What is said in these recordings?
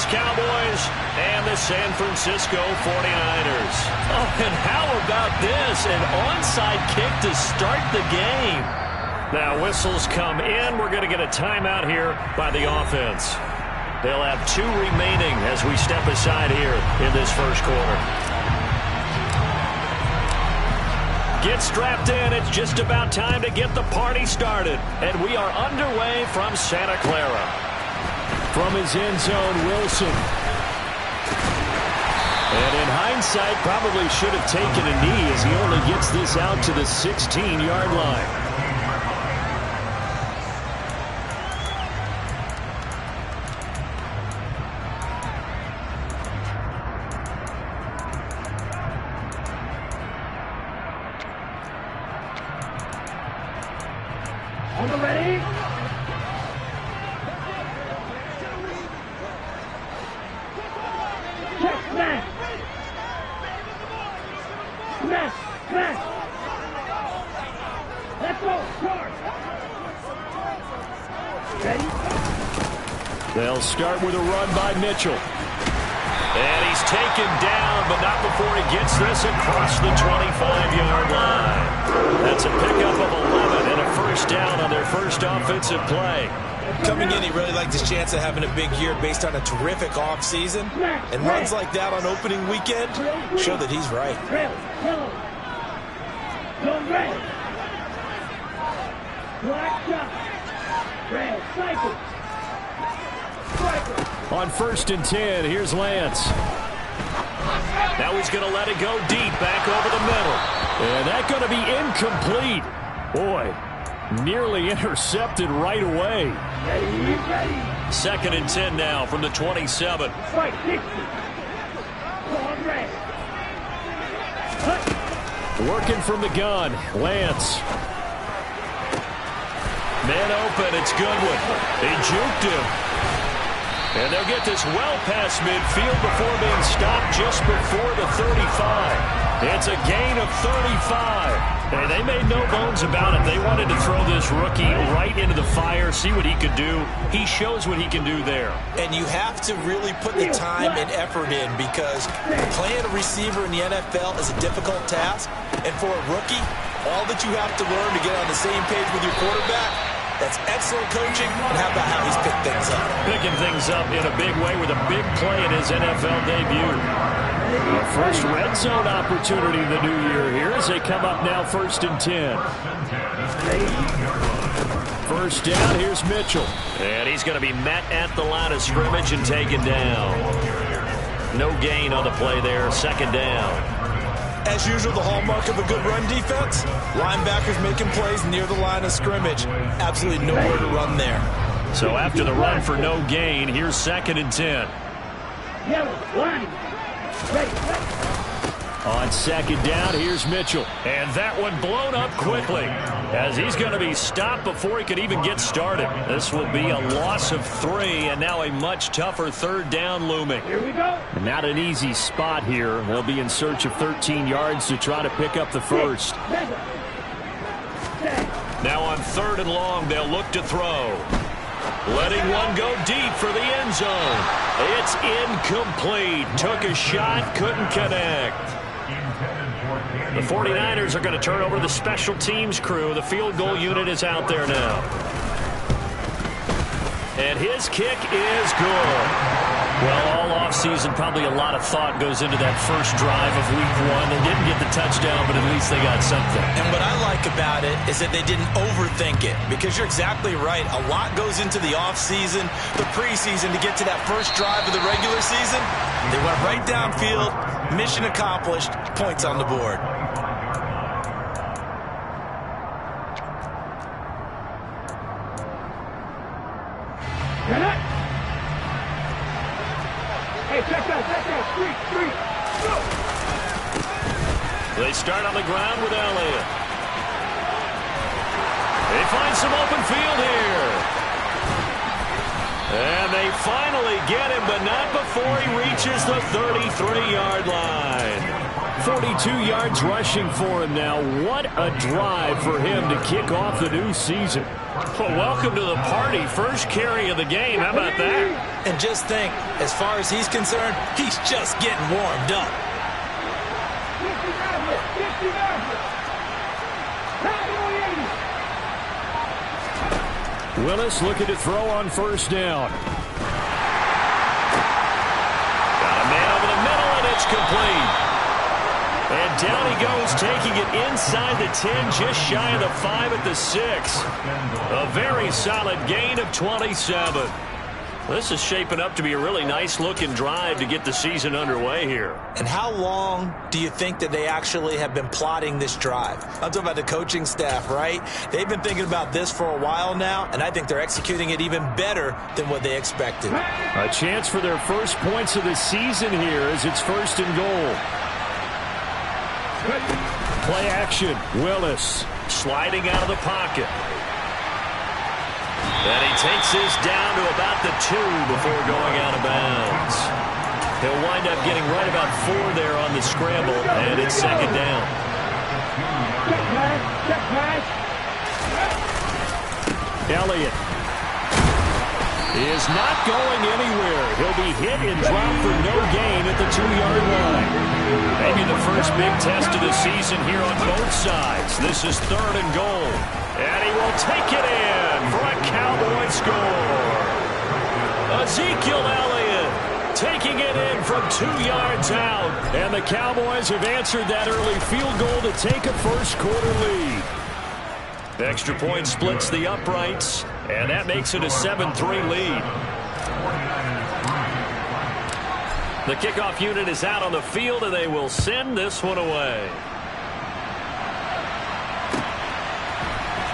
Dallas Cowboys and the San Francisco 49ers. Oh, and how about this? An onside kick to start the game. Now whistles come in. We're going to get a timeout here by the offense. They'll have 2 remaining as we step aside here in this first quarter. Get strapped in. It's just about time to get the party started. And we are underway from Santa Clara. From his end zone, Wilson. And in hindsight, probably should have taken a knee as he only gets this out to the 16-yard line. Ready? Check, smash! Smash! Smash! Let's go! Charge! Ready? They'll start with a run by Mitchell. And he's taken down, but not before he gets this across the 25-yard line. That's a pickup of 11 and a first down on their first offensive play. Coming in, he really liked his chance of having a big year based on a terrific offseason. And runs like that on opening weekend show that he's right. On 1st and 10, here's Lance. Now he's going to let it go deep, back over the middle. And that's going to be incomplete. Boy, nearly intercepted right away. Ready. 2nd and 10 now from the 27. Fight 60. Working from the gun, Lance. Man open, it's Goodwin. They juked him. And they'll get this well past midfield before being stopped just before the 35. It's a gain of 35. And they made no bones about it. They wanted to throw this rookie right into the fire, see what he could do. He shows what he can do there. And you have to really put the time and effort in because playing a receiver in the NFL is a difficult task. And for a rookie, all that you have to learn to get on the same page with your quarterback, that's excellent coaching, and how about how he's picked things up? Picking things up in a big way with a big play in his NFL debut. The first red zone opportunity of the new year here as they come up now 1st and 10. First down, here's Mitchell. And he's going to be met at the line of scrimmage and taken down. No gain on the play there, 2nd down. As usual, the hallmark of a good run defense, linebackers making plays near the line of scrimmage. Absolutely nowhere to run there. So after the run for no gain, here's 2nd and 10. Yellow, line. Ready. On 2nd down, here's Mitchell. And that one blown up quickly as he's going to be stopped before he could even get started. This will be a loss of 3 and now a much tougher 3rd down looming. Here we go. Not an easy spot here. They'll be in search of 13 yards to try to pick up the first. Now on 3rd and long, they'll look to throw. Letting one go deep for the end zone. It's incomplete. Took a shot, couldn't connect. The 49ers are going to turn over the special teams crew. The field goal unit is out there now. And his kick is good. Well, all offseason, probably a lot of thought goes into that first drive of week 1. They didn't get the touchdown, but at least they got something. And what I like about it is that they didn't overthink it, because you're exactly right. A lot goes into the offseason, the preseason, to get to that first drive of the regular season. They went right downfield, mission accomplished, points on the board. Hey, check that, street, go! They start on the ground with Elliott. They find some open field here. And they finally get him, but not before he reaches the 33-yard line. 42 yards rushing for him now. What a drive for him to kick off the new season. Well, welcome to the party. First carry of the game. How about that? And just think, as far as he's concerned, he's just getting warmed up. Willis looking to throw on first down. Got a man over the middle, and it's complete. And down he goes, taking it inside the 10, just shy of the 5 at the 6. A very solid gain of 27. This is shaping up to be a really nice-looking drive to get the season underway here. And how long do you think that they actually have been plotting this drive? I'm talking about the coaching staff, right? They've been thinking about this for a while now, and I think they're executing it even better than what they expected. A chance for their first points of the season here as it's first and goal. Play action. Willis Sliding out of the pocket. And he takes this down to about the 2 before going out of bounds. He'll wind up getting right about 4 there on the scramble, and it's second down. Elliott is not going anywhere. He'll be hit and dropped for no gain at the 2-yard line. Maybe the first big test of the season here on both sides. This is third and goal. And he will take it in for a Cowboy score. Ezekiel Elliott taking it in from 2 yards out. And the Cowboys have answered that early field goal to take a first-quarter lead. Extra point splits the uprights, and that makes it a 7-3 lead. The kickoff unit is out on the field, and they will send this one away.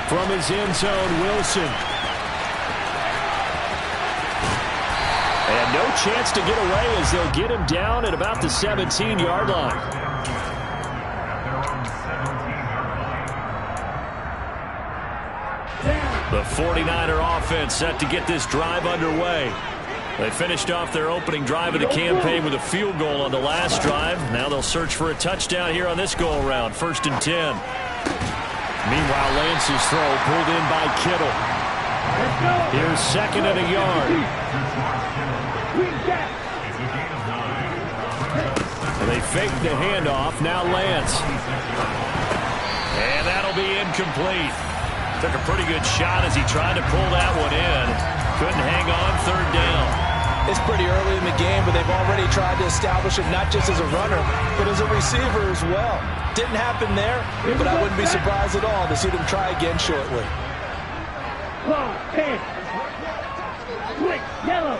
From his end zone, Wilson. And no chance to get away as they'll get him down at about the 17-yard line. The 49er offense set to get this drive underway. They finished off their opening drive of the campaign with a field goal on the last drive. Now they'll search for a touchdown here on this go-around. 1st and 10. Meanwhile, Lance's throw pulled in by Kittle. Here's 2nd and a yard. And they fake the handoff. Now Lance. And that'll be incomplete. Took a pretty good shot as he tried to pull that one in. Couldn't hang on, 3rd down. It's pretty early in the game, but they've already tried to establish it not just as a runner, but as a receiver as well. Didn't happen there, but I wouldn't be surprised at all to see them try again shortly. Hey, quick, yellow.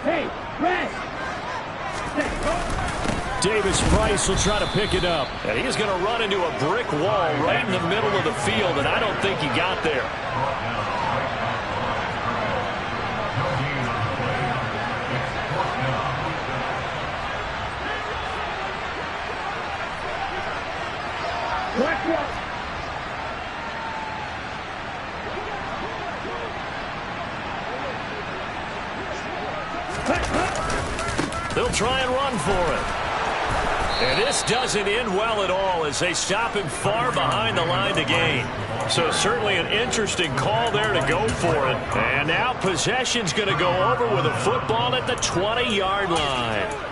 Hey, red. Davis Price will try to pick it up. And he's going to run into a brick wall right in the middle of the field, and I don't think he got there. They'll try and run for it. And this doesn't end well at all as they stop him far behind the line to gain. So certainly an interesting call there to go for it. And now possession's going to go over with a football at the 20-yard line.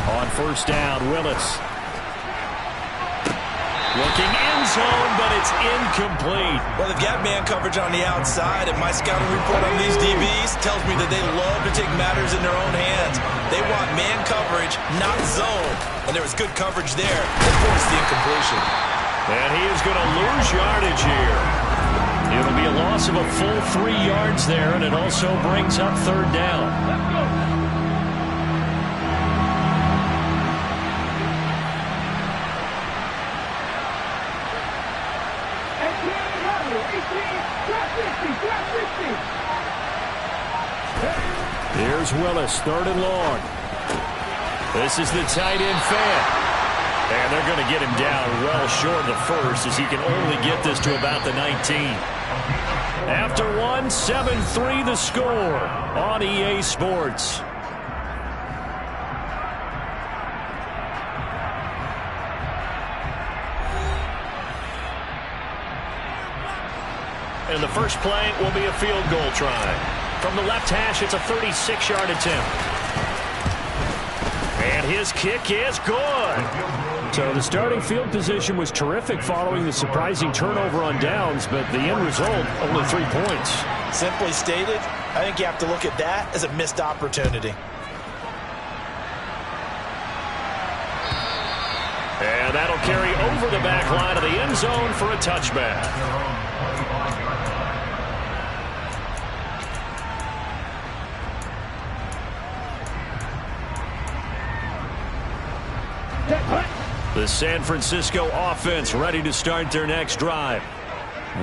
On 1st down, Willis. Looking end zone, but it's incomplete. Well, they've got man coverage on the outside, and my scouting report on these DBs tells me that they love to take matters in their own hands. They want man coverage, not zone. And there was good coverage there that forced the incompletion. And he is going to lose yardage here. It'll be a loss of a full 3 yards there, and it also brings up 3rd down. Let's go. Here's Willis, 3rd and long. This is the tight end fan. And they're going to get him down well short of the first as he can only get this to about the 19. After one, 7-3 the score on EA Sports. And the first play will be a field goal try. From the left hash, it's a 36-yard attempt. And his kick is good. So the starting field position was terrific following the surprising turnover on downs, but the end result, only 3 points. Simply stated, I think you have to look at that as a missed opportunity. And that'll carry over the back line of the end zone for a touchback. The San Francisco offense ready to start their next drive.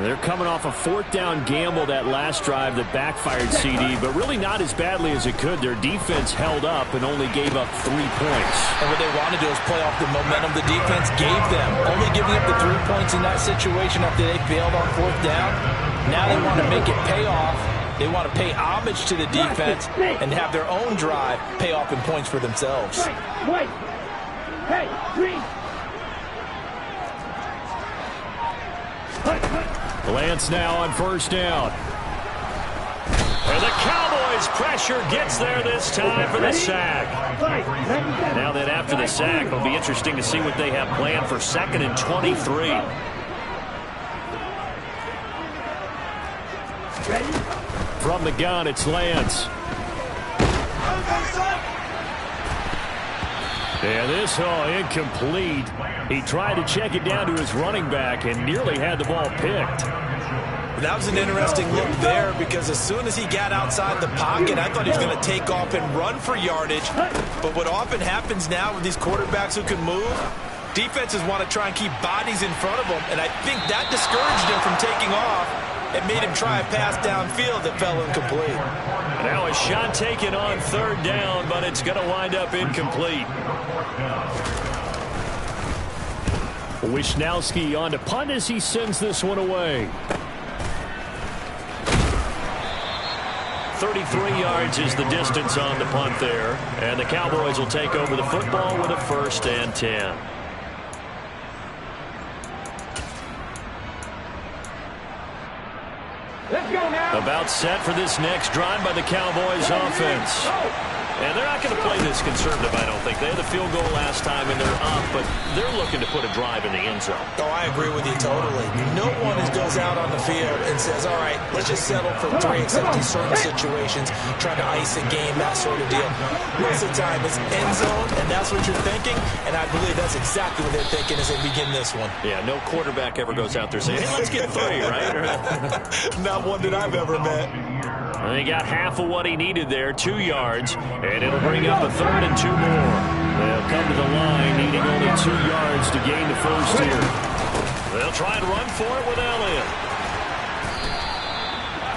They're coming off a fourth down gamble that last drive that backfired, CD, but really not as badly as it could. Their defense held up and only gave up 3 points. And what they want to do is play off the momentum the defense gave them. Only giving up the 3 points in that situation after they failed on fourth down. Now they want to make it pay off. They want to pay homage to the defense and have their own drive pay off in points for themselves. Wait. Hey, green. Lance now on first down. And the Cowboys pressure gets there this time for the sack. Now then after the sack, it'll be interesting to see what they have planned for 2nd and 23. From the gun, it's Lance. And this, incomplete. He tried to check it down to his running back and nearly had the ball picked. That was an interesting look there because as soon as he got outside the pocket, I thought he was going to take off and run for yardage. But what often happens now with these quarterbacks who can move, defenses want to try and keep bodies in front of them, and I think that discouraged him from taking off and made him try a pass downfield that fell incomplete. Now a shot taken on third down, but it's going to wind up incomplete. Wisnowski on to punt as he sends this one away. 33 yards is the distance on the punt there, and the Cowboys will take over the football with a 1st and 10. About set for this next drive by the Cowboys offense. And they're not going to play this conservative, I don't think. They had the field goal last time, and they're up, but they're looking to put a drive in the end zone. Oh, I agree with you totally. No one goes out on the field and says, all right, let's just settle for 3 except in certain situations, trying to ice a game, that sort of deal. Most of the time, it's end zone, and that's what you're thinking, and I believe that's exactly what they're thinking as they begin this one. Yeah, no quarterback ever goes out there saying, hey, let's get 3, right? Not one that I've ever met. And he got half of what he needed there, 2 yards, and it'll bring up a 3rd and 2 more. They'll come to the line, needing only 2 yards to gain the first here. They'll try and run for it with Elliott.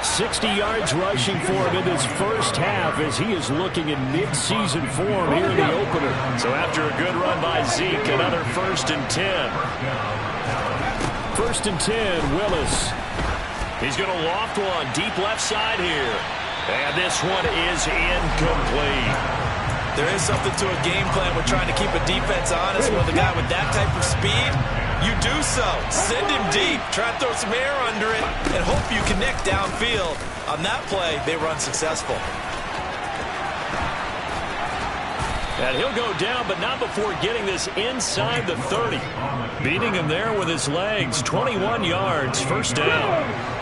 60 yards rushing for him in this first half as he is looking in mid-season form here in the opener. So after a good run by Zeke, another 1st and 10. 1st and 10, Willis. He's going to loft one deep left side here. And this one is incomplete. There is something to a game plan with trying to keep a defense honest with a guy with that type of speed. You do so. Send him deep. Try to throw some air under it and hope you connect downfield. On that play, they were unsuccessful. And he'll go down, but not before getting this inside the 30. Beating him there with his legs. 21 yards, 1st down.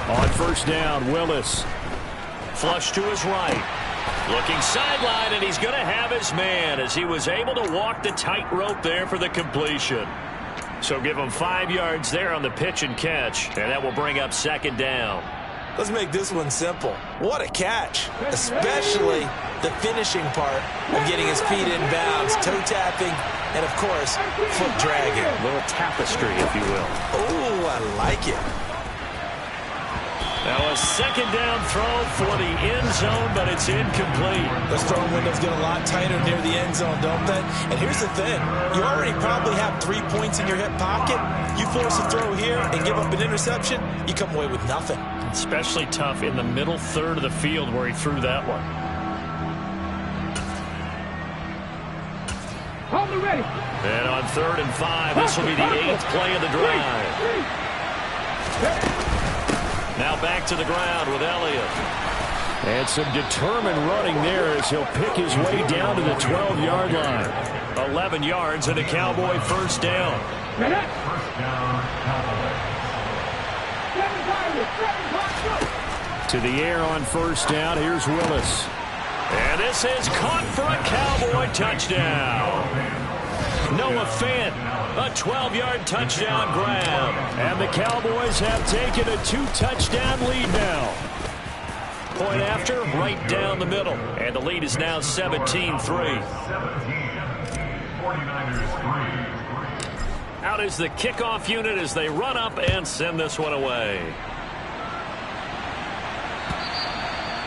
On 1st down, Willis. Flush to his right. Looking sideline, and he's going to have his man as he was able to walk the tightrope there for the completion. So give him 5 yards there on the pitch and catch, and that will bring up 2nd down. Let's make this one simple. What a catch, especially the finishing part of getting his feet in bounds, toe tapping, and of course, foot dragging. A little tapestry, if you will. Oh, I like it. Now a second down throw for the end zone, but it's incomplete. Those throwing windows get a lot tighter near the end zone, don't they? And here's the thing. You already probably have 3 points in your hip pocket. You force a throw here and give up an interception, you come away with nothing. Especially tough in the middle third of the field where he threw that one. Hold it ready. And on 3rd and 5, this will be the 8th play of the drive. Now back to the ground with Elliott. And some determined running there as he'll pick his way down to the 12-yard line. 11 yards and a Cowboy first down. To the air on first down. Here's Willis. And this is caught for a Cowboy touchdown. Noah Fant, a 12-yard touchdown grab. And the Cowboys have taken a 2-touchdown lead now. Point after, right down the middle. And the lead is now 17-3. Out is the kickoff unit as they run up and send this one away.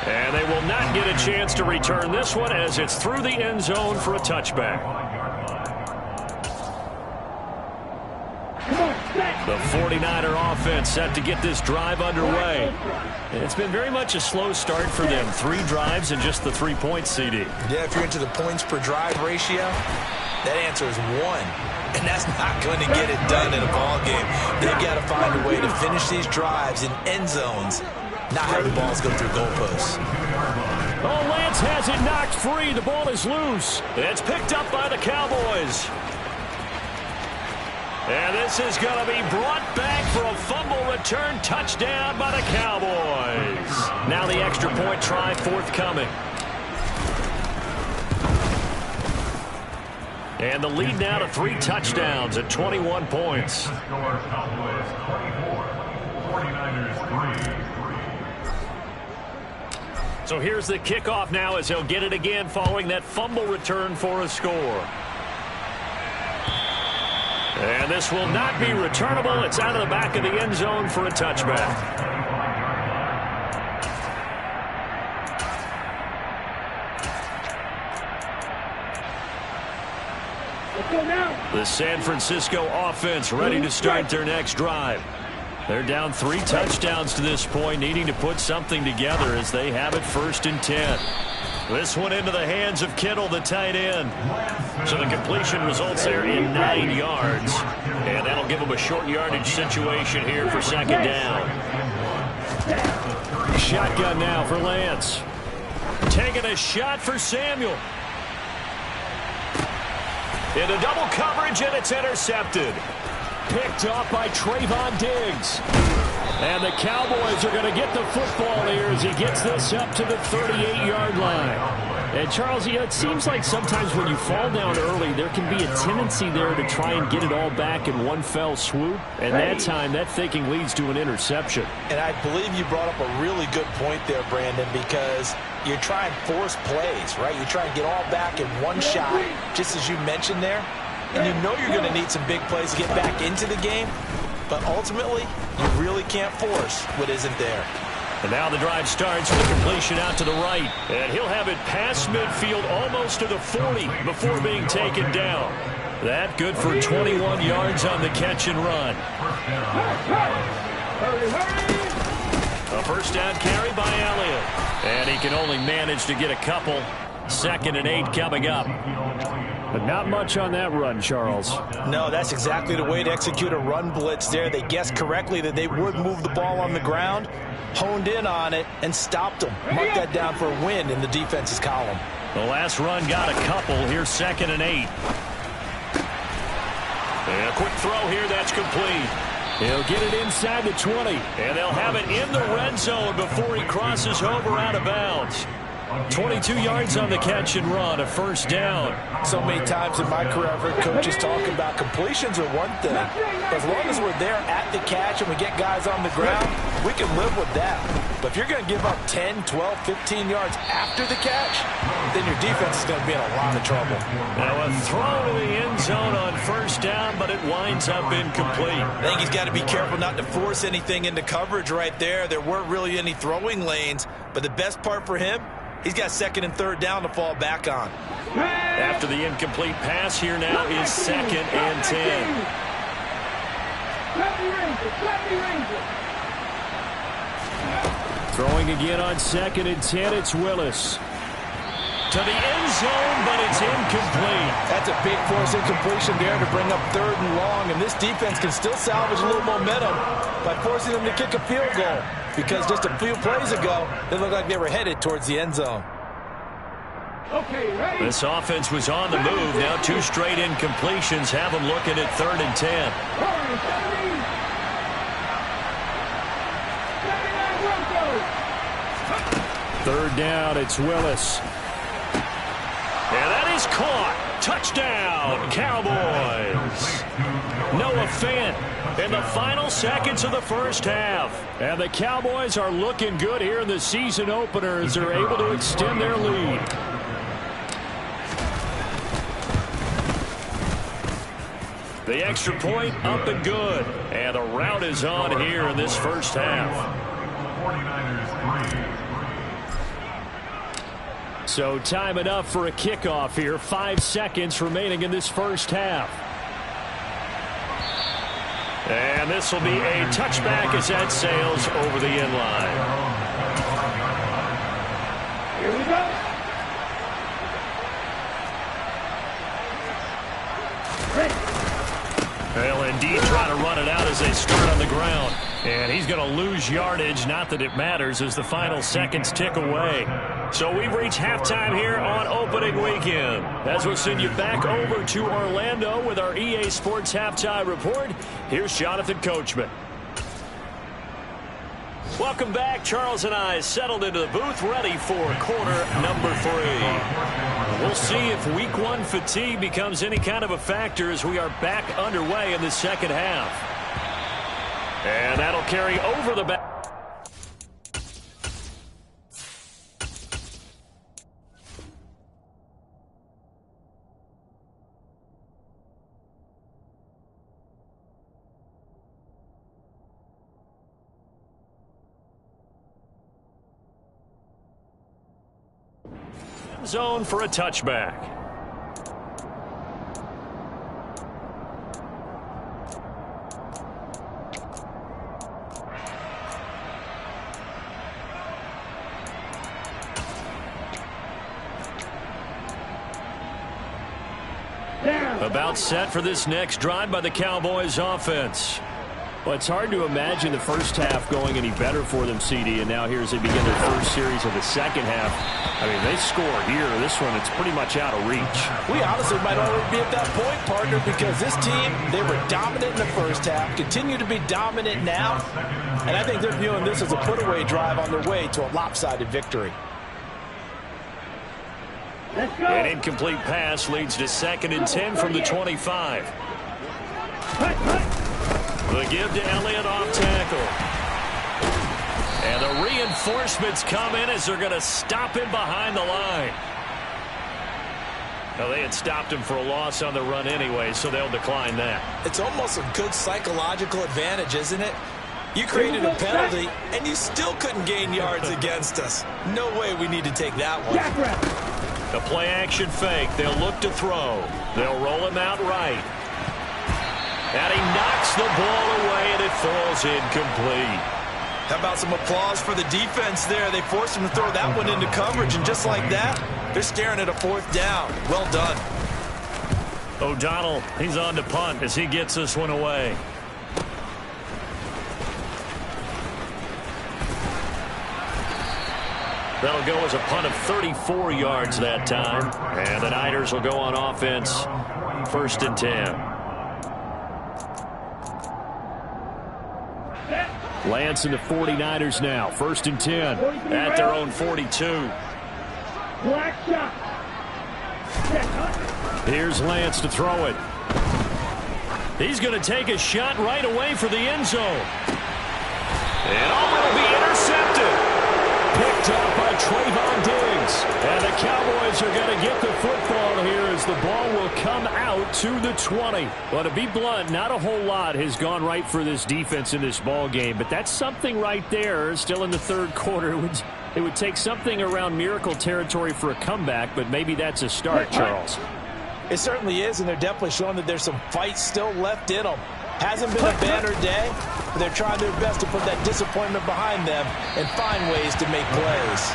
And they will not get a chance to return this one as it's through the end zone for a touchback. The 49er offense set to get this drive underway. It's been very much a slow start for them. 3 drives and just the 3 points, CD. Yeah, if you're into the points per drive ratio, that answer is 1. And that's not going to get it done in a ball game. They've got to find a way to finish these drives in end zones, not have the balls go through goalposts. Oh, Lance has it knocked free. The ball is loose. It's picked up by the Cowboys. And this is going to be brought back for a fumble return touchdown by the Cowboys. Now the extra point try forthcoming. And the lead now to 3 touchdowns at 21 points. So here's the kickoff now as he'll get it again following that fumble return for a score. And this will not be returnable. It's out of the back of the end zone for a touchback. The San Francisco offense ready to start their next drive. They're down 3 touchdowns to this point, needing to put something together as they have it 1st and 10. This one into the hands of Kittle, the tight end. So the completion results there in 9 yards. And that'll give them a short yardage situation here for 2nd down. Shotgun now for Lance. Taking a shot for Samuel. Into double coverage, and it's intercepted. Picked off by Trayvon Diggs. And the Cowboys are going to get the football here as he gets this up to the 38-yard line. And, Charles, it seems like sometimes when you fall down early, there can be a tendency there to try and get it all back in one fell swoop. And that time, that thinking leads to an interception. And I believe you brought up a really good point there, Brandon, because you're trying to force plays, right? You try and get all back in one shot, just as you mentioned there. And you know you're going to need some big plays to get back into the game. But ultimately, you really can't force what isn't there. And now the drive starts with a completion out to the right. And he'll have it past midfield almost to the 40 before being taken down. That good for 21 yards on the catch and run. A first down carry by Elliott. And he can only manage to get a couple. 2nd and 8 coming up. But not much on that run, Charles. No, that's exactly the way to execute a run blitz there. They guessed correctly that they would move the ball on the ground, honed in on it, and stopped them. Mark that down for a win in the defense's column. The last run got a couple. Here's 2nd and 8. And a quick throw here. That's complete. He'll get it inside the 20. And they'll have it in the red zone before he crosses over out of bounds. 22 yards on the catch and run, a first down. So many times in my career, I've heard coaches talking about completions are one thing. But as long as we're there at the catch and we get guys on the ground, we can live with that. But if you're going to give up 10, 12, 15 yards after the catch, then your defense is going to be in a lot of trouble. Now a throw to the end zone on first down, but it winds up incomplete. I think he's got to be careful not to force anything into coverage right there. There weren't really any throwing lanes, but the best part for him, he's got second and third down to fall back on. After the incomplete pass, here now is second and 10. Throwing again on second and 10, it's Willis. To the end zone, but it's incomplete. That's a big force incompletion there to bring up third and long, and this defense can still salvage a little momentum by forcing them to kick a field goal, because just a few plays ago, they looked like they were headed towards the end zone. Okay, ready? This offense was on the move. Now two straight incompletions have them looking at third and 10. Third down, it's Willis. And that is caught. Touchdown, Cowboys. Noah Fant in the final seconds of the first half. And the Cowboys are looking good here in the season opener as they're able to extend their lead. The extra point up and good. And the route is on here in this first half. So time enough for a kickoff here. 5 seconds remaining in this first half. And this will be a touchback as that sails over the end line. Here we go. Well, indeed, trying to run it out as they start on the ground. And he's going to lose yardage. Not that it matters as the final seconds tick away. So we've reached halftime here on opening weekend. As we'll send you back over to Orlando with our EA Sports Halftime Report, here's Jonathan Coachman. Welcome back. Charles and I settled into the booth, ready for quarter number 3. We'll see if week 1 fatigue becomes any kind of a factor as we are back underway in the second half. And that'll carry over the back. Zone for a touchback. About set for this next drive by the Cowboys offense. Well, it's hard to imagine the first half going any better for them, CD, and now here as they begin their first series of the second half. I mean, they score here. This one, it's pretty much out of reach. We honestly might already be at that point, partner, because this team, they were dominant in the first half, continue to be dominant now, and I think they're viewing this as a put-away drive on their way to a lopsided victory. Let's go. An incomplete pass leads to second and 10 from the 25. The give to Elliott off tackle. And the reinforcements come in as they're going to stop him behind the line. Now, they had stopped him for a loss on the run anyway, so they'll decline that. It's almost a good psychological advantage, isn't it? You created a penalty, and you still couldn't gain yards against us. No way we need to take that one. The play-action fake. They'll look to throw. They'll roll him out right. And he knocks the ball away, and it falls incomplete. How about some applause for the defense there? They forced him to throw that one into coverage, and just like that, they're staring at a fourth down. Well done. O'Donnell, he's on to punt as he gets this one away. That'll go as a punt of 34 yards that time. And the Niners will go on offense, first and 10. Lance and the 49ers now, first and 10 at their own 42. Black shot. Here's Lance to throw it. He's going to take a shot right away for the end zone. And will be intercepted. Picked up by Trayvon Diggs. And the Cowboys are going to get the football here as the ball will come out to the 20. Well, to be blunt, not a whole lot has gone right for this defense in this ball game, but that's something right there. Still in the third quarter. It would take something around miracle territory for a comeback, but maybe that's a start, Charles. It certainly is, and they're definitely showing that there's some fight still left in them. Hasn't been a banner day, but they're trying their best to put that disappointment behind them and find ways to make plays.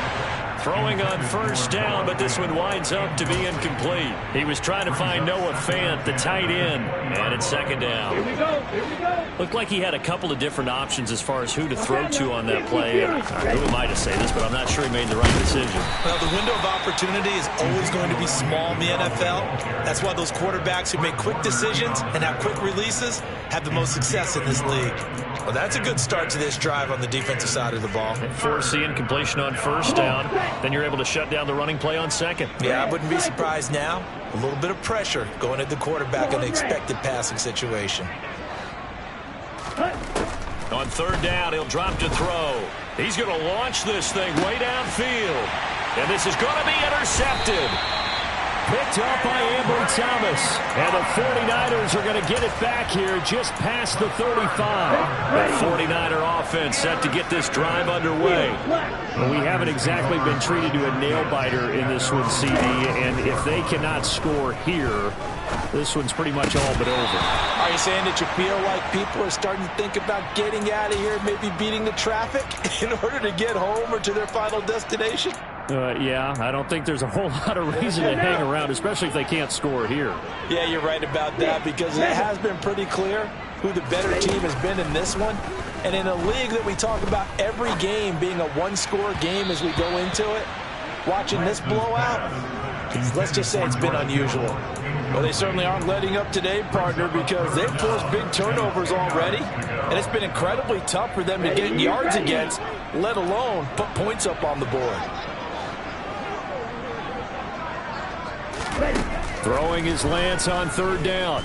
Throwing on first down, but this one winds up to be incomplete. He was trying to find Noah Fant, the tight end, and it's second down. Here we go. Here we go. Looked like he had a couple of different options as far as who to throw to on that play. Who am I to say this, but I'm not sure he made the right decision. Well, the window of opportunity is always going to be small in the NFL. That's why those quarterbacks who make quick decisions and have quick releases have the most success in this league. Well, that's a good start to this drive on the defensive side of the ball. Force the incompletion on first down. Then you're able to shut down the running play on second. Yeah, I wouldn't be surprised now. A little bit of pressure going at the quarterback in an expected passing situation. On third down, he'll drop to throw. He's going to launch this thing way downfield. And this is going to be intercepted. Picked up by Ambry Thomas. And the 49ers are going to get it back here just past the 35. The 49er offense set to get this drive underway. Well, we haven't exactly been treated to a nail-biter in this one, CD. And if they cannot score here, this one's pretty much all but over. Are you saying that you feel like people are starting to think about getting out of here, maybe beating the traffic in order to get home or to their final destination? Yeah, I don't think there's a whole lot of reason to hang around, especially if they can't score here. Yeah, you're right about that, because it has been pretty clear who the better team has been in this one. And in a league that we talk about every game being a one-score game as we go into it, watching this blowout, let's just say it's been unusual. Well, they certainly aren't letting up today, partner, because they've forced big turnovers already, and it's been incredibly tough for them to get yards against, let alone put points up on the board. Throwing his Lance on third down.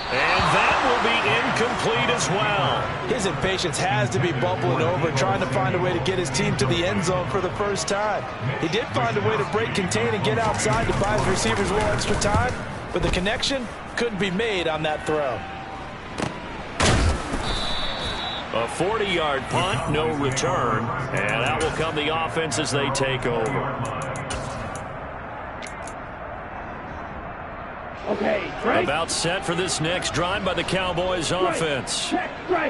And that will be incomplete as well. His impatience has to be bubbling over, trying to find a way to get his team to the end zone for the first time. He did find a way to break contain and get outside to buy his receivers a little extra time, but the connection couldn't be made on that throw. A 40-yard punt, no return, and out will come the offense as they take over. Okay, right. About set for this next drive by the Cowboys offense.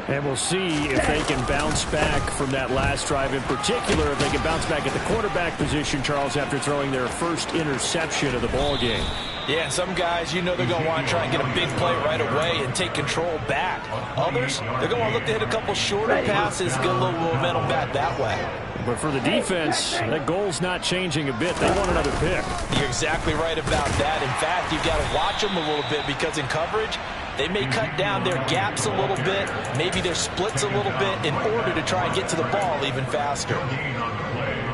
And we'll see if they can bounce back from that last drive, in particular if they can bounce back at the quarterback position, Charles, after throwing their first interception of the ball game. Yeah, some guys, you know, they're going to want to try and get a big play right away and take control back. Others, they're going to want to look to hit a couple shorter passes, get a little momentum back that way. But for the defense, that goal's not changing a bit. They want another pick. You're exactly right about that. In fact, you've got to watch them a little bit, because in coverage, they may cut down their gaps a little bit, maybe their splits a little bit, in order to try and get to the ball even faster.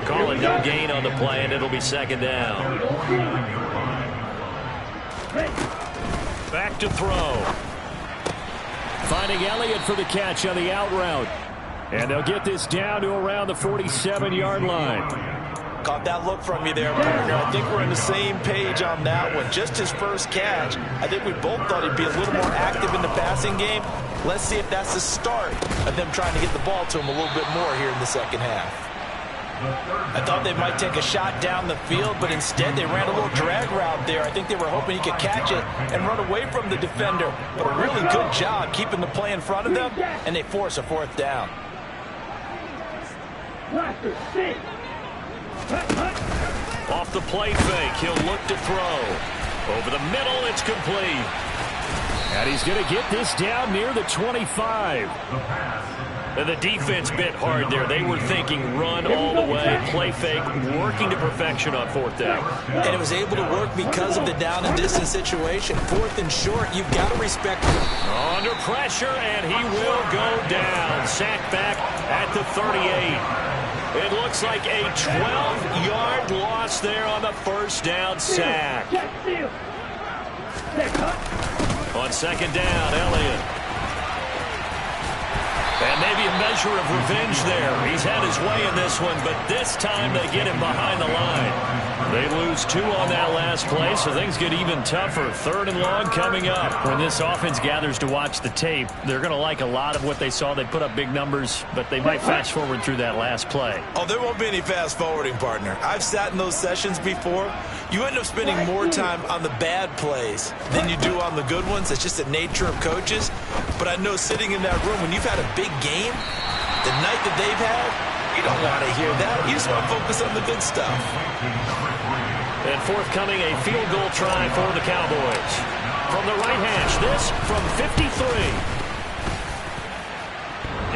Call it no gain on the play, and it'll be second down. Back to throw. Finding Elliott for the catch on the out route. And they'll get this down to around the 47-yard line. Caught that look from you there, partner. I think we're on the same page on that one. Just his first catch. I think we both thought he'd be a little more active in the passing game. Let's see if that's the start of them trying to get the ball to him a little bit more here in the second half. I thought they might take a shot down the field, but instead they ran a little drag route there. I think they were hoping he could catch it and run away from the defender. But a really good job keeping the play in front of them, and they force a fourth down. Off the play fake, he'll look to throw. Over the middle, it's complete. And he's going to get this down near the 25. And the defense bit hard there. They were thinking run all the way, play fake, working to perfection on fourth down. And it was able to work because of the down and distance situation. Fourth and short, you've got to respect it. Under pressure, and he will go down. Sacked back at the 38. It looks like a 12-yard loss there on the first down sack. On second down, Elliott. And maybe a measure of revenge there. He's had his way in this one, but this time they get him behind the line. They lose 2 on that last play, so things get even tougher. 3rd and long coming up. When this offense gathers to watch the tape, they're going to like a lot of what they saw. They put up big numbers, but they might fast forward through that last play. Oh, there won't be any fast forwarding, partner. I've sat in those sessions before. You end up spending more time on the bad plays than you do on the good ones. It's just the nature of coaches. But I know sitting in that room, when you've had a big game, the night that they've had, you don't want to hear that. You just want to focus on the good stuff. And forthcoming, a field goal try for the Cowboys. From the right hash, this from 53.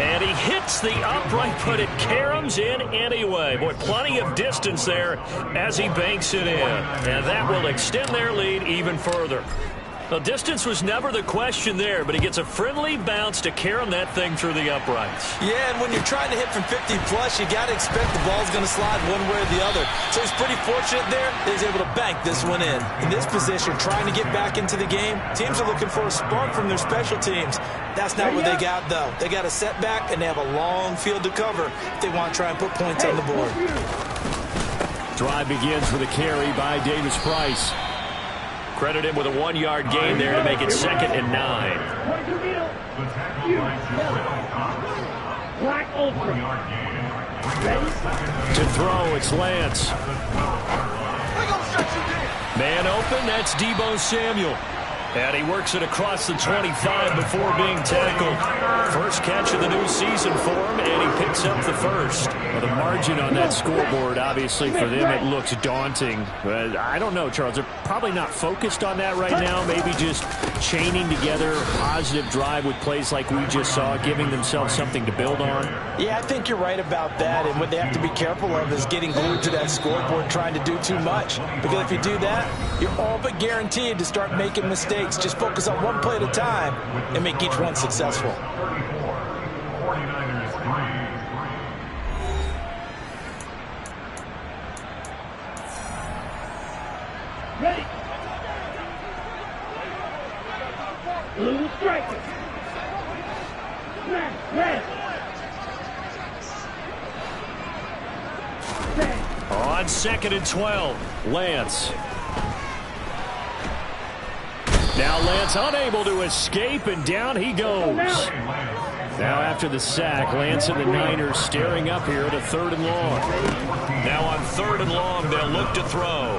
And he hits the upright, but it caroms in anyway. Boy, plenty of distance there as he banks it in. And that will extend their lead even further. The distance was never the question there, but he gets a friendly bounce to carom that thing through the uprights. Yeah, and when you're trying to hit from 50-plus, you got to expect the ball's going to slide one way or the other. So he's pretty fortunate there that he's able to bank this one in. In this position, trying to get back into the game, teams are looking for a spark from their special teams. That's not what they got, though. They got a setback, and they have a long field to cover if they want to try and put points on the board. Drive begins with a carry by Davis Price. Credit him with a 1-yard gain there to make it 2nd and 9. To throw, it's Lance. Man open, that's Deebo Samuel. And he works it across the 25 before being tackled. First catch of the new season for him, and he picks up the first. Well, the margin on that scoreboard, obviously, for them, it looks daunting. But I don't know, Charles. They're probably not focused on that right now. Maybe just chaining together a positive drive with plays like we just saw, giving themselves something to build on. Yeah, I think you're right about that. And what they have to be careful of is getting glued to that scoreboard, trying to do too much. Because if you do that, you're all but guaranteed to start making mistakes. Just focus on one play at a time and make each one successful. Ready. Blue striker. Red. On 2nd and 12, Lance. Now Lance unable to escape, and down he goes. Now after the sack, Lance and the Niners staring up here at a 3rd and long. Now on 3rd and long, they'll look to throw.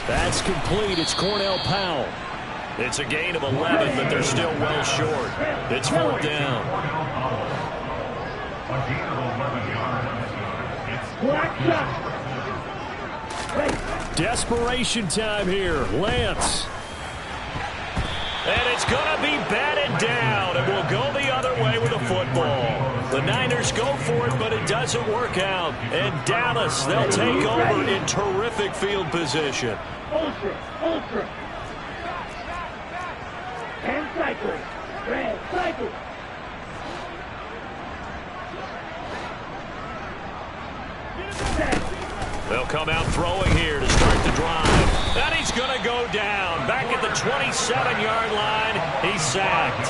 That's complete. It's Cornell Powell. It's a gain of 11, but they're still well short. It's 4th down. Desperation time here. Lance. And it's going to be batted down, and we'll go the other way with the football. The Niners go for it, but it doesn't work out. And Dallas, they'll take over in terrific field position. Ultra. And cycle. Red cycle. They'll come out throwing here to start the drive. And he's going to go down. Back at the 27-yard line, he's sacked.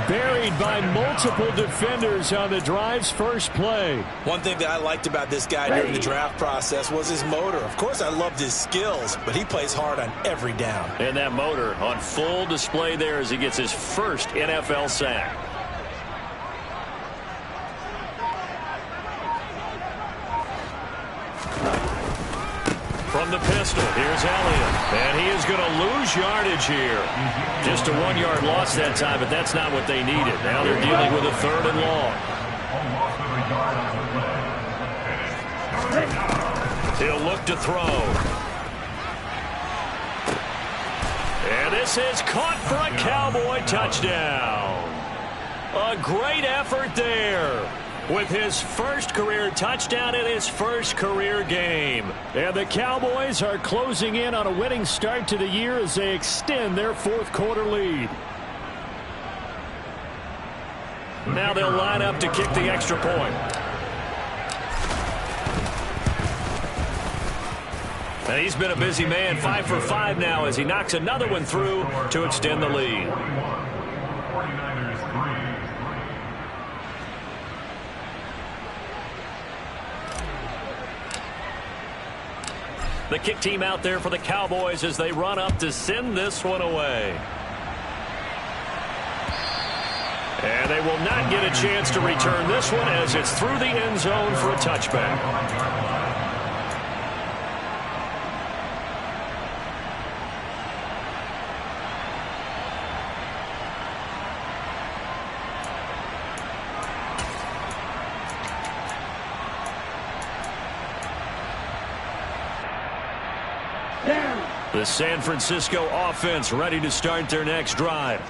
Buried by multiple defenders on the drive's first play. One thing that I liked about this guy during the draft process was his motor. Of course, I loved his skills, but he plays hard on every down. And that motor on full display there as he gets his first NFL sack. From the pistol, here's Elliott. And he is going to lose yardage here. Just a 1-yard loss that time, but that's not what they needed. Now they're dealing with a 3rd and long. He'll look to throw. And this is caught for a Cowboy touchdown. A great effort there, with his first career touchdown in his first career game. And the Cowboys are closing in on a winning start to the year as they extend their 4th quarter lead. Now they'll line up to kick the extra point. And he's been a busy man, 5 for 5 now as he knocks another one through to extend the lead. The kick team out there for the Cowboys as they run up to send this one away. And they will not get a chance to return this one as it's through the end zone for a touchback. The San Francisco offense ready to start their next drive.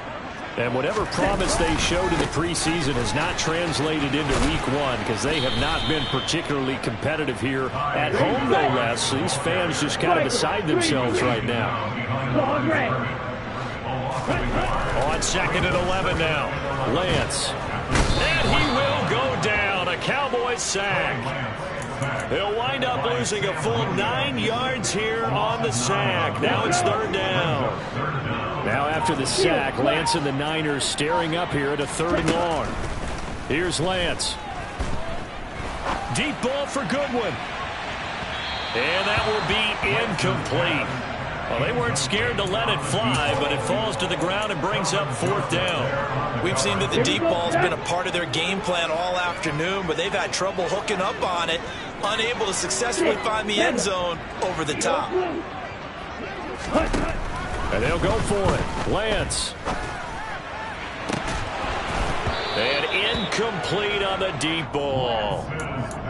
And whatever promise they showed in the preseason has not translated into week one because they have not been particularly competitive here at home, no less. These fans just kind of beside themselves right now. On 2nd and 11 now. Lance. And he will go down. A Cowboys sack. They'll wind up losing a full 9 yards here on the sack. Now it's 3rd down. Now after the sack, Lance and the Niners staring up here at a 3rd and long. Here's Lance. Deep ball for Goodwin. And that will be incomplete. Well, they weren't scared to let it fly, but it falls to the ground and brings up 4th down. We've seen that the deep ball's been a part of their game plan all afternoon, but they've had trouble hooking up on it, unable to successfully find the end zone over the top. And they'll go for it. Lance. And incomplete on the deep ball.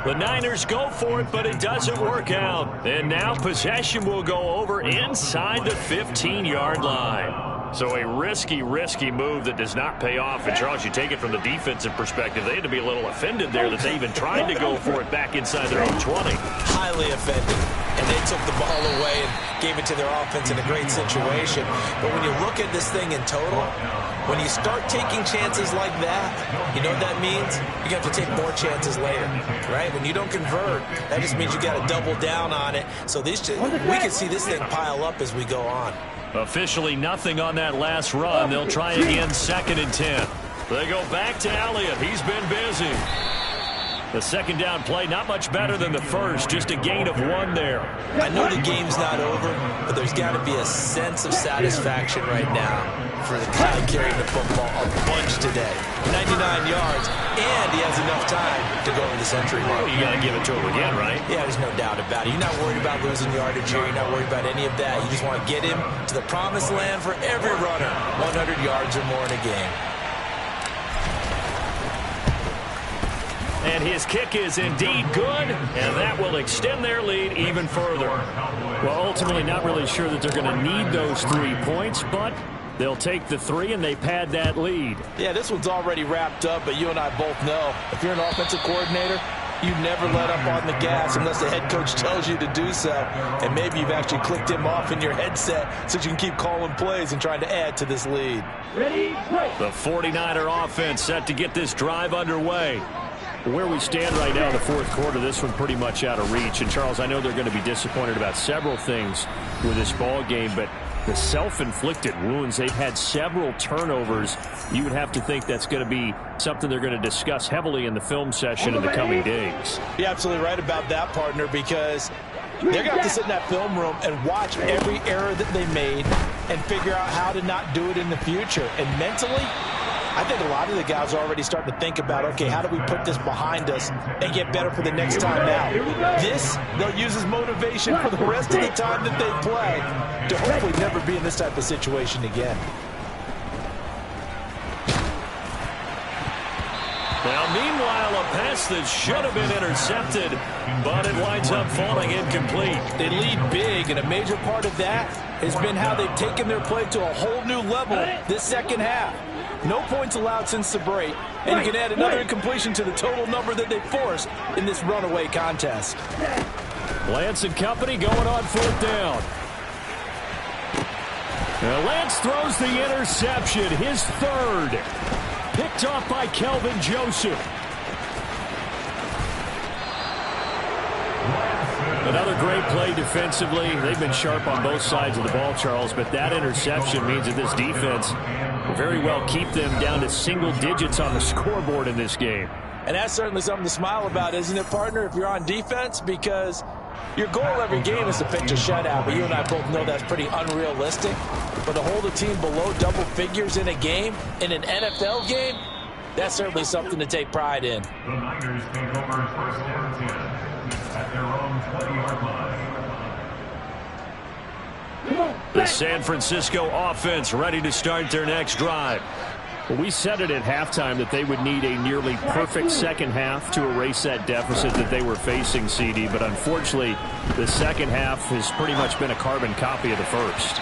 The Niners go for it, but it doesn't work out. And now possession will go over inside the 15-yard line. So a risky move that does not pay off. And, Charles, you take it from the defensive perspective. They had to be a little offended there that they even tried to go for it back inside their own 20. Highly offended. And they took the ball away and gave it to their offense in a great situation. But when you look at this thing in total, when you start taking chances like that, you know what that means? You have to take more chances later, right? When you don't convert, that just means you got to double down on it. So we can see this thing pile up as we go on. Officially nothing on that last run. They'll try again 2nd and 10. They go back to Elliott. He's been busy. The 2nd down play, not much better than the first, just a gain of 1 there. I know the game's not over, but there's got to be a sense of satisfaction right now for the guy carrying the football a bunch today. 99 yards, and he has enough time to go to the century mark. You got to give it to him again, right? Yeah, there's no doubt about it. You're not worried about losing yardage here. You're not worried about any of that. You just want to get him to the promised land for every runner. 100 yards or more in a game. And his kick is indeed good, and that will extend their lead even further. Well, ultimately not really sure that they're going to need those 3 points, but they'll take the 3 and they pad that lead. Yeah, this one's already wrapped up, but you and I both know if you're an offensive coordinator, you never let up on the gas unless the head coach tells you to do so. And maybe you've actually clicked him off in your headset so you can keep calling plays and trying to add to this lead. Ready, play. The 49er offense set to get this drive underway. Where we stand right now in the 4th quarter, this one pretty much out of reach. And, Charles, I know they're going to be disappointed about several things with this ball game, but the self-inflicted wounds, they've had several turnovers. You would have to think that's going to be something they're going to discuss heavily in the film session in the coming days. You're absolutely right about that, partner, because they're going to have to sit in that film room and watch every error that they made and figure out how to not do it in the future. And mentally, I think a lot of the guys are already starting to think about, okay, how do we put this behind us and get better for the next time out? This, they'll use as motivation for the rest of the time that they play to hopefully never be in this type of situation again. Now, meanwhile, a pass that should have been intercepted, but it winds up falling incomplete. They lead big, and a major part of that has been how they've taken their play to a whole new level this second half. No points allowed since the break, and you can add another incompletion to the total number that they forced in this runaway contest. Lance and company going on 4th down. Now Lance throws the interception, his 3rd. Picked off by Kelvin Joseph. Another great play defensively. They've been sharp on both sides of the ball, Charles, but that interception means that this defense will very well keep them down to single digits on the scoreboard in this game. And that's certainly something to smile about, isn't it, partner, if you're on defense? Because your goal every game is to pitch a shutout, but you and I both know that's pretty unrealistic. But to hold a team below double figures in a game, in an NFL game, that's certainly something to take pride in. The Niners take over first and 10 at their own 20-yard line. The San Francisco offense ready to start their next drive. Well, we said it at halftime that they would need a nearly perfect second half to erase that deficit that they were facing, CD. But unfortunately, the second half has pretty much been a carbon copy of the first.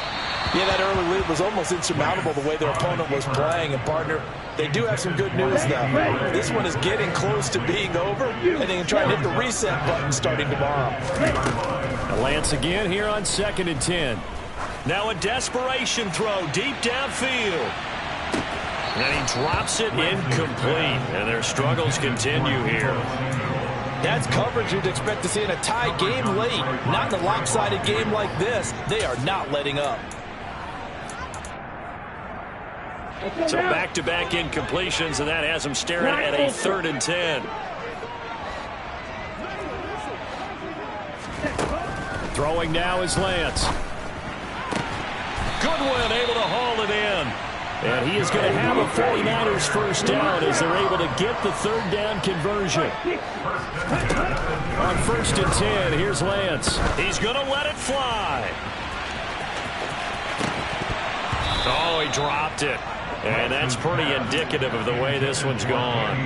Yeah, that early lead was almost insurmountable the way their opponent was playing. And, partner, they do have some good news, though. This one is getting close to being over, and they can try and hit the reset button starting tomorrow. Lance again here on 2nd and 10. Now a desperation throw deep downfield. And he drops it incomplete. And their struggles continue here. That's coverage you'd expect to see in a tie game late. Not in a lopsided game like this. They are not letting up. So back-to-back incompletions, and that has them staring at a 3rd and 10. Throwing now is Lance. Goodwin able to haul it in. And he is going to have a 49ers first down as they're able to get the 3rd down conversion. On 1st and 10, here's Lance. He's going to let it fly. Oh, he dropped it. And that's pretty indicative of the way this one's gone.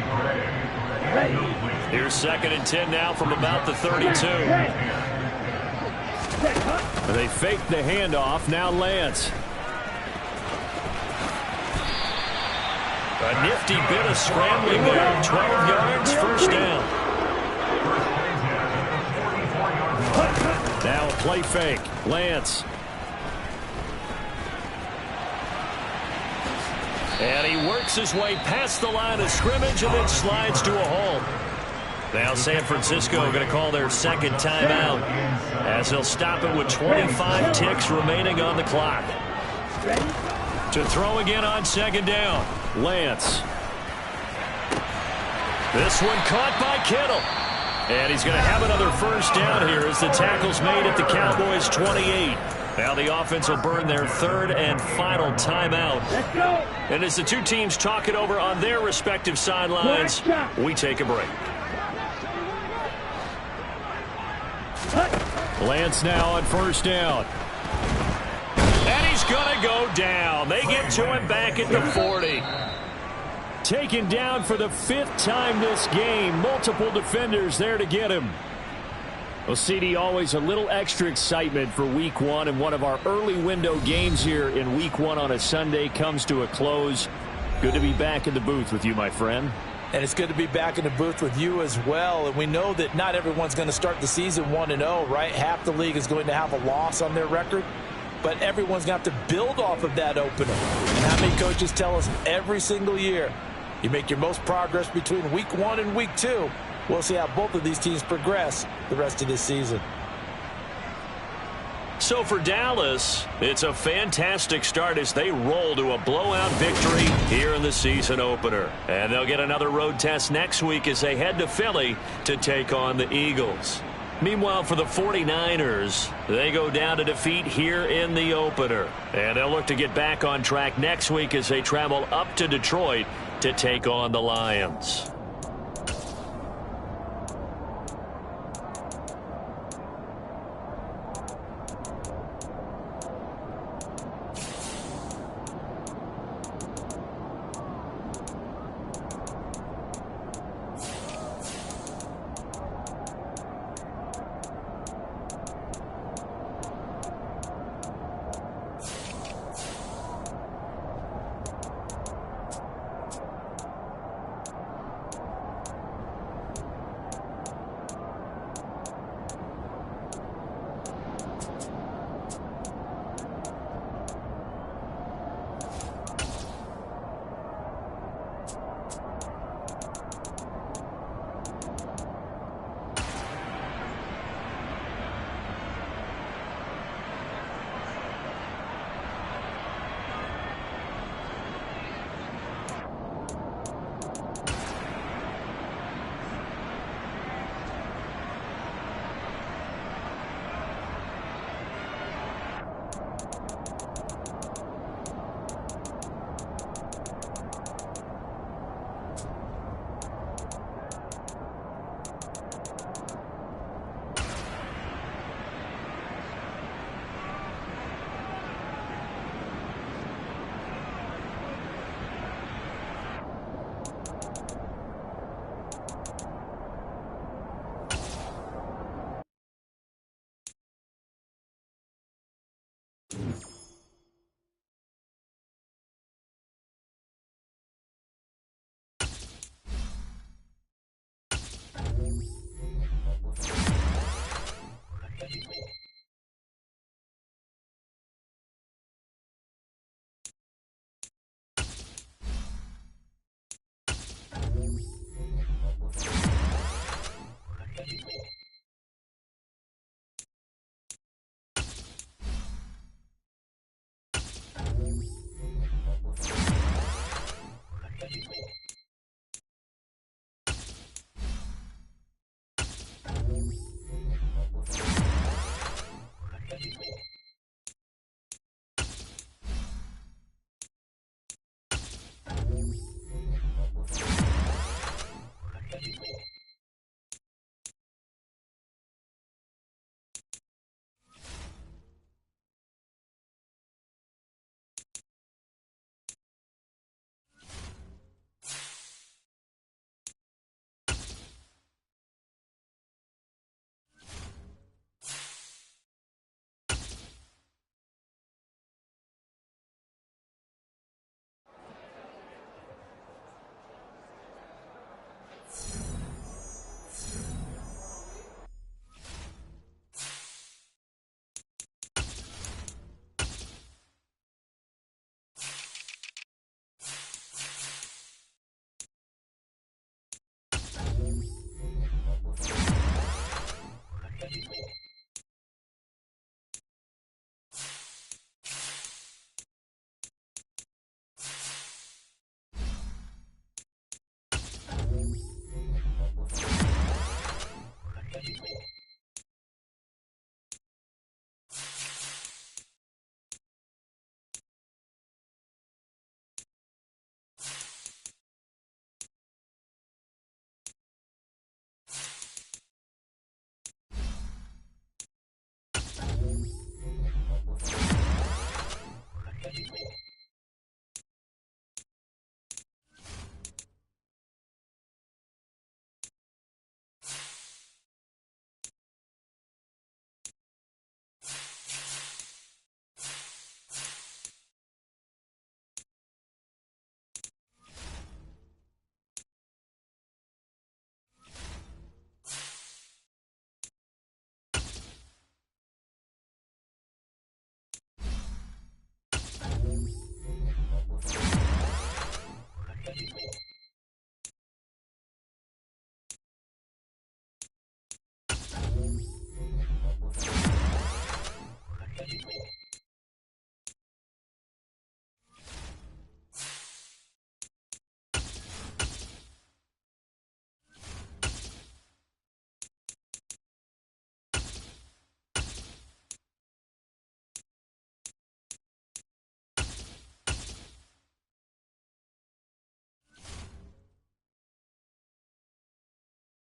Here's 2nd and 10 now from about the 32. They faked the handoff. Now Lance. A nifty bit of scrambling there. 12 yards, first down. Now a play fake. Lance. And he works his way past the line of scrimmage and then slides to a halt. Now San Francisco going to call their 2nd timeout as they'll stop it with 25 ticks remaining on the clock. To throw again on 2nd down. Lance. This one caught by Kittle. And he's going to have another first down here as the tackle's made at the Cowboys' 28. Now the offense will burn their 3rd and final timeout. And as the two teams talk it over on their respective sidelines, we take a break. Lance now on 1st down. And he's going to go down. They get to him back at the 40. Taken down for the 5th time this game. Multiple defenders there to get him. Well, CD, always a little extra excitement for Week 1, and one of our early window games here in Week 1 on a Sunday comes to a close. Good to be back in the booth with you, my friend. And it's good to be back in the booth with you as well. And we know that not everyone's going to start the season 1-0, right? Half the league is going to have a loss on their record. But everyone's going to have to build off of that opener. And how many coaches tell us every single year, you make your most progress between Week 1 and Week 2. We'll see how both of these teams progress the rest of this season. So for Dallas, it's a fantastic start as they roll to a blowout victory here in the season opener. And they'll get another road test next week as they head to Philly to take on the Eagles. Meanwhile, for the 49ers, they go down to defeat here in the opener. And they'll look to get back on track next week as they travel up to Detroit to take on the Lions.